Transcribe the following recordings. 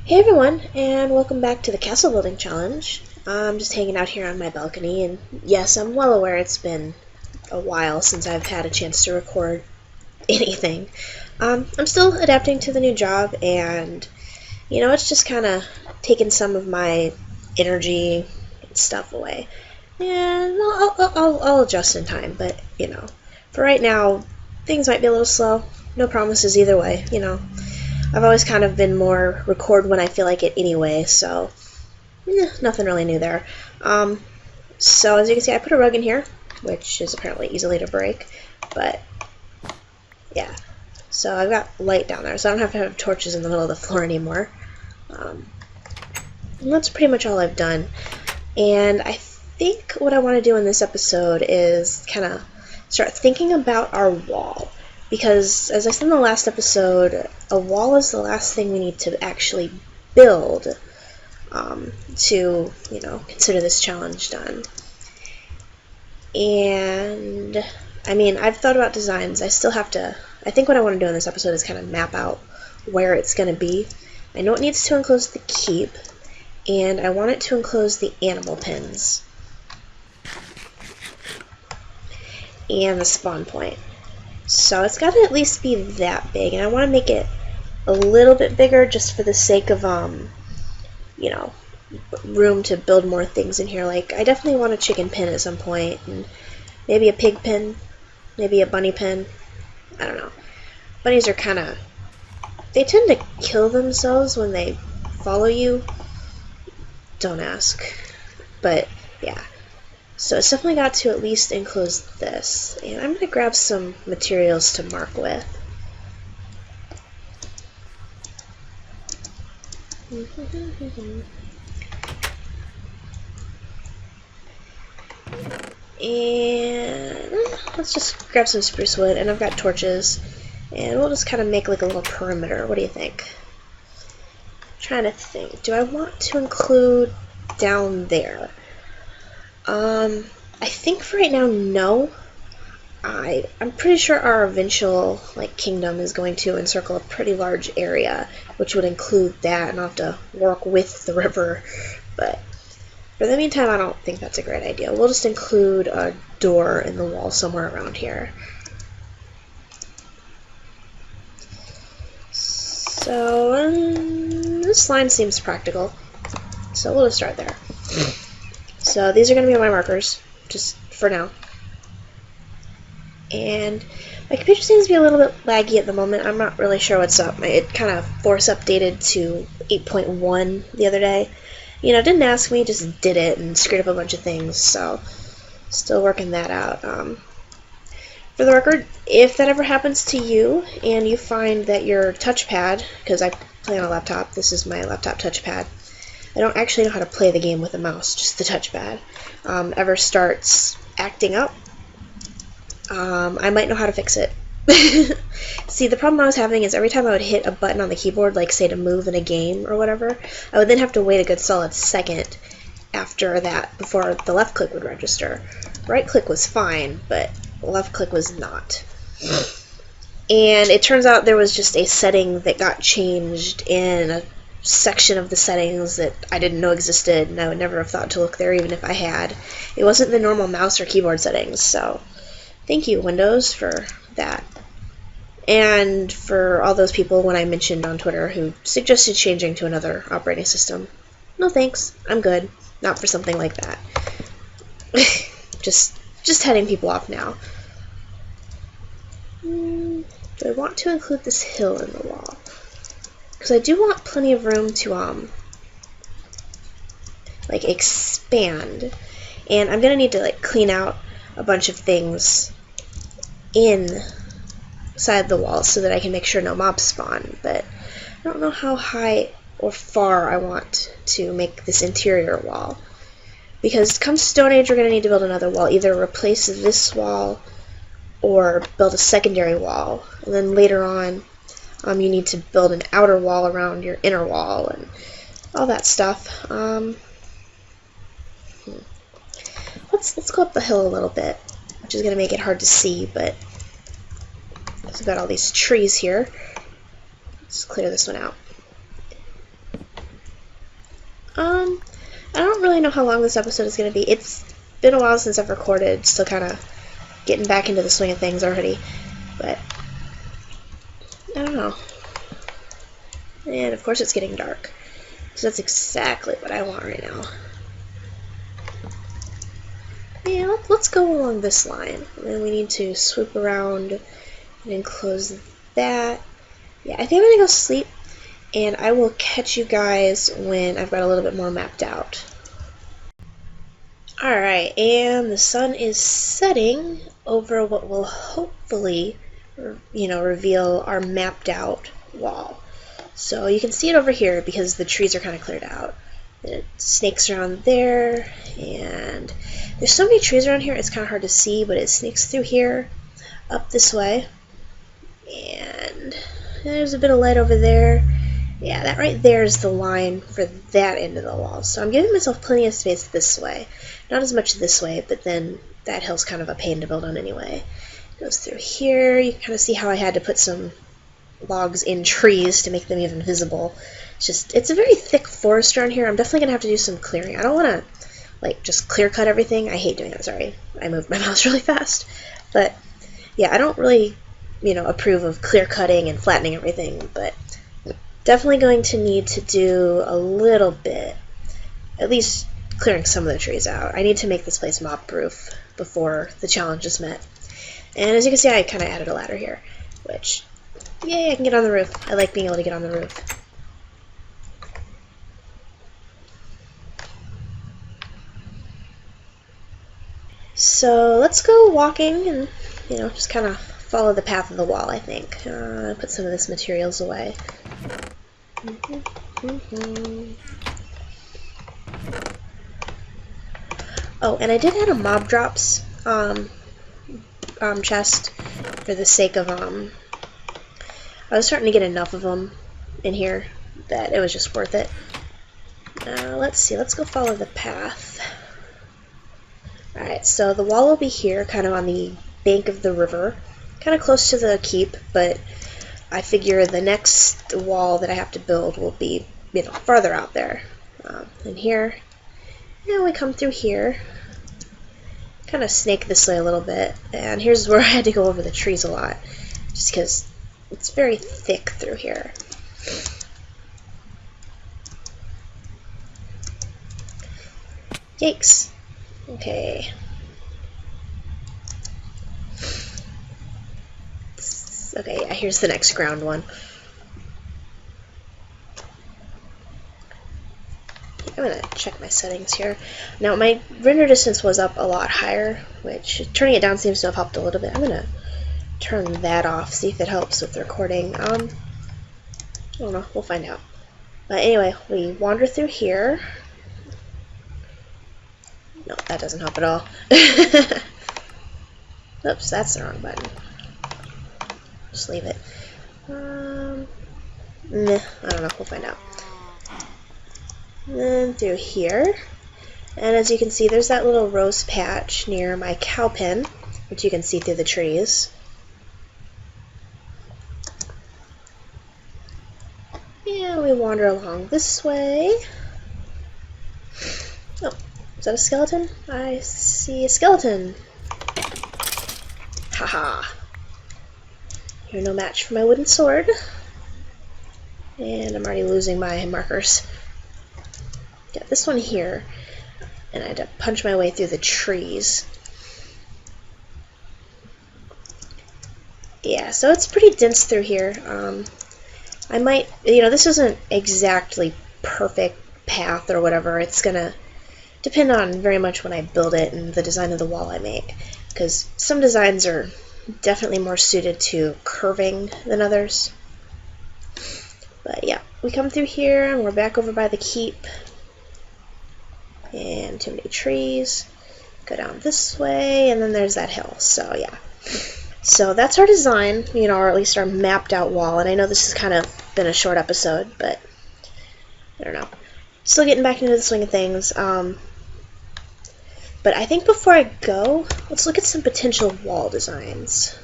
Hey everyone, and welcome back to the Castle Building Challenge. I'm just hanging out here on my balcony, and yes, I'm well aware it's been a while since I've had a chance to record anything. I'm still adapting to the new job, and it's just kind of taken some of my energy and stuff away. And I'll adjust in time, but for right now, things might be a little slow. No promises either way. I've always kind of been more record when I feel like it anyway, so nothing really new there. So as you can see, I put a rug in here, which is apparently easily to break, but yeah. So I've got light down there, so I don't have to have torches in the middle of the floor anymore. And that's pretty much all I've done. And I think what I want to do in this episode is kind of start thinking about our wall. Because, as I said in the last episode, a wall is the last thing we need to actually build to, consider this challenge done. And, I mean, I've thought about designs. I think what I want to do in this episode is kind of map out where it's going to be. I know it needs to enclose the keep, and I want it to enclose the animal pens and the spawn point. So it's got to at least be that big, and I want to make it a little bit bigger just for the sake of, room to build more things in here. Like, I definitely want a chicken pen at some point, and maybe a pig pen, maybe a bunny pen. I don't know. Bunnies are they tend to kill themselves when they follow you. Don't ask. But, yeah. So it's definitely got to at least enclose this. And I'm going to grab some materials to mark with. And let's just grab some spruce wood, and I've got torches. And we'll just kind of make like a little perimeter. What do you think? I'm trying to think. Do I want to include down there? I think for right now, no. I'm pretty sure our eventual kingdom is going to encircle a pretty large area, which would include that, and I'll have to work with the river. But for the meantime, I don't think that's a great idea. We'll just include a door in the wall somewhere around here. So this line seems practical, so we'll just start there. So these are going to be my markers, just for now. And my computer seems to be a little bit laggy at the moment. I'm not really sure what's up. It kind of force updated to 8.1 the other day. Didn't ask me, just did it and screwed up a bunch of things, so still working that out. For the record, if that ever happens to you and you find that your touchpad, because I play on a laptop, this is my laptop touchpad, I don't actually know how to play the game with a mouse, just the touchpad, ever starts acting up, I might know how to fix it. See, the problem I was having is every time I would hit a button on the keyboard, like say to move in a game or whatever, I would then have to wait a good solid second after that before the left click would register. Right click was fine, but left click was not. And it turns out there was just a setting that got changed in a section of the settings that I didn't know existed, and I would never have thought to look there even if I had. It wasn't the normal mouse or keyboard settings, so thank you, Windows, for that. And for all those people when I mentioned on Twitter who suggested changing to another operating system, no thanks, I'm good. Not for something like that. just heading people off now. Do I want to include this hill in the wall? Because I do want plenty of room to expand, and I'm gonna need to clean out a bunch of things inside the wall so that I can make sure no mobs spawn, but I don't know how high or far I want to make this interior wall, because come Stone Age we're going to need to build another wall, either replace this wall or build a secondary wall, and then later on you need to build an outer wall around your inner wall and all that stuff. Let's go up the hill a little bit, which is going to make it hard to see, but we've got all these trees here. Let's clear this one out. really know how long this episode is going to be. It's been a while since I've recorded, still kind of getting back into the swing of things already, but I don't know. And of course it's getting dark, so that's exactly what I want right now. Yeah, let's go along this line, and then we need to swoop around and enclose that. Yeah, I think I'm going to go sleep, and I will catch you guys when I've got a little bit more mapped out. Alright, and the sun is setting over what will hopefully, reveal our mapped out wall. So you can see it over here because the trees are kind of cleared out. It snakes around there, and there's so many trees around here it's kind of hard to see, but it snakes through here, up this way, and there's a bit of light over there. Yeah, that right there is the line for that end of the wall. So I'm giving myself plenty of space this way. Not as much this way, but then that hill's kind of a pain to build on anyway. It goes through here. You can kind of see how I had to put some logs in trees to make them even visible. It's a very thick forest around here. I'm definitely going to have to do some clearing. I don't want to, just clear cut everything. I hate doing that. Sorry, I moved my mouse really fast. But, yeah, I don't really, approve of clear cutting and flattening everything, but definitely going to need to do a little bit, at least clearing some of the trees out. I need to make this place mob-proof before the challenge is met. And as you can see, I kind of added a ladder here, which, yay, I can get on the roof. I like being able to get on the roof. So let's go walking and, just kind of follow the path of the wall, I think. Put some of this materials away. Oh, and I did add a mob drops chest for the sake of I was starting to get enough of them in here that it was just worth it. Let's see, let's go follow the path. Alright, so the wall will be here, kind of on the bank of the river, kind of close to the keep, but I figure the next wall that I have to build will be, farther out there. And here, we come through here, kind of snake this way a little bit, and here's where I had to go over the trees a lot, just because it's very thick through here. Yikes. Okay. Okay, yeah, here's the next ground one. I'm gonna check my settings here. Now, my render distance was up a lot higher, which turning it down seems to have helped a little bit. I'm gonna turn that off, see if it helps with the recording. I don't know, we'll find out. But anyway, we wander through here. No, that doesn't help at all. Oops, that's the wrong button. Just leave it. Meh, I don't know, we'll find out. And then through here, and as you can see, there's that little rose patch near my cow pen, which you can see through the trees. And we wander along this way. Oh, is that a skeleton? I see a skeleton. Haha. You're no match for my wooden sword. And I'm already losing my markers. Got this one here, and I had to punch my way through the trees. Yeah, so it's pretty dense through here. I might, this isn't exactly perfect path or whatever. It's gonna depend on very much when I build it and the design of the wall I make, because some designs are definitely more suited to curving than others. But yeah, we come through here and we're back over by the keep. And too many trees. Go down this way, and then there's that hill. So yeah. So that's our design, or at least our mapped out wall. And I know this has kind of been a short episode, but I don't know. Still getting back into the swing of things. But I think before I go, let's look at some potential wall designs.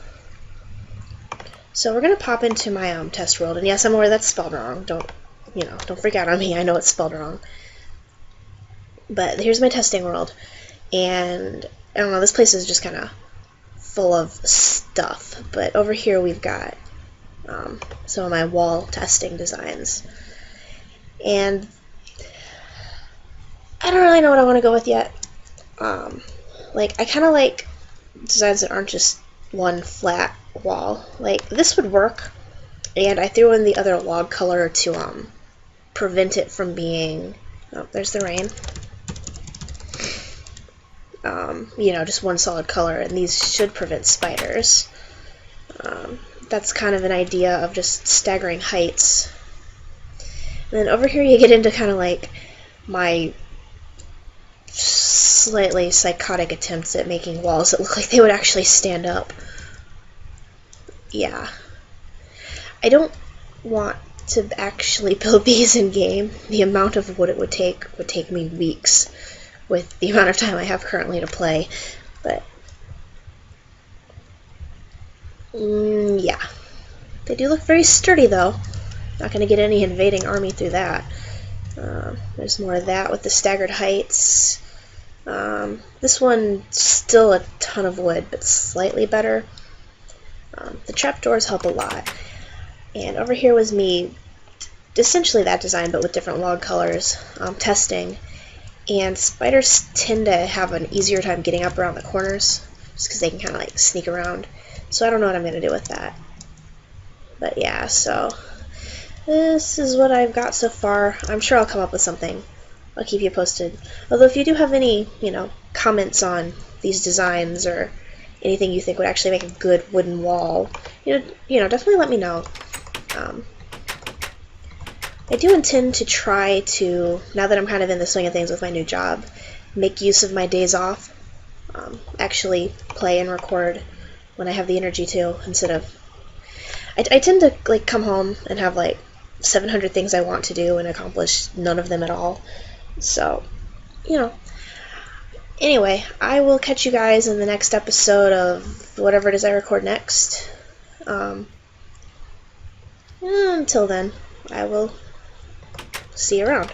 So we're gonna pop into my test world, and yes, I'm aware that's spelled wrong. Don't freak out on me. I know it's spelled wrong. But here's my testing world, and I don't know, this place is just kind of full of stuff. But over here we've got some of my wall testing designs, and I don't really know what I want to go with yet. Like, I kind of like designs that aren't just one flat wall. Like, this would work, and I threw in the other log color to prevent it from being, oh, there's the rain. You know, just one solid color, and these should prevent spiders. That's kind of an idea of just staggering heights. And then over here you get into kind of like my slightly psychotic attempts at making walls that look like they would actually stand up. Yeah. I don't want to actually build these in game. The amount of wood it would take me weeks with the amount of time I have currently to play. But yeah. They do look very sturdy though. Not going to get any invading army through that. There's more of that with the staggered heights. This one, still a ton of wood, but slightly better. The trapdoors help a lot. And over here was me, essentially that design, but with different log colors, testing. And spiders tend to have an easier time getting up around the corners, just because they can kind of like sneak around. So I don't know what I'm going to do with that. But yeah, so this is what I've got so far. I'm sure I'll come up with something. I'll keep you posted. Although if you do have any, comments on these designs or anything you think would actually make a good wooden wall, definitely let me know. I do intend to try to, now that I'm kind of in the swing of things with my new job, make use of my days off. Actually play and record when I have the energy to, instead of... I tend to come home and have 700 things I want to do and accomplish none of them at all. So, Anyway, I will catch you guys in the next episode of whatever it is I record next. Until then, I will see you around.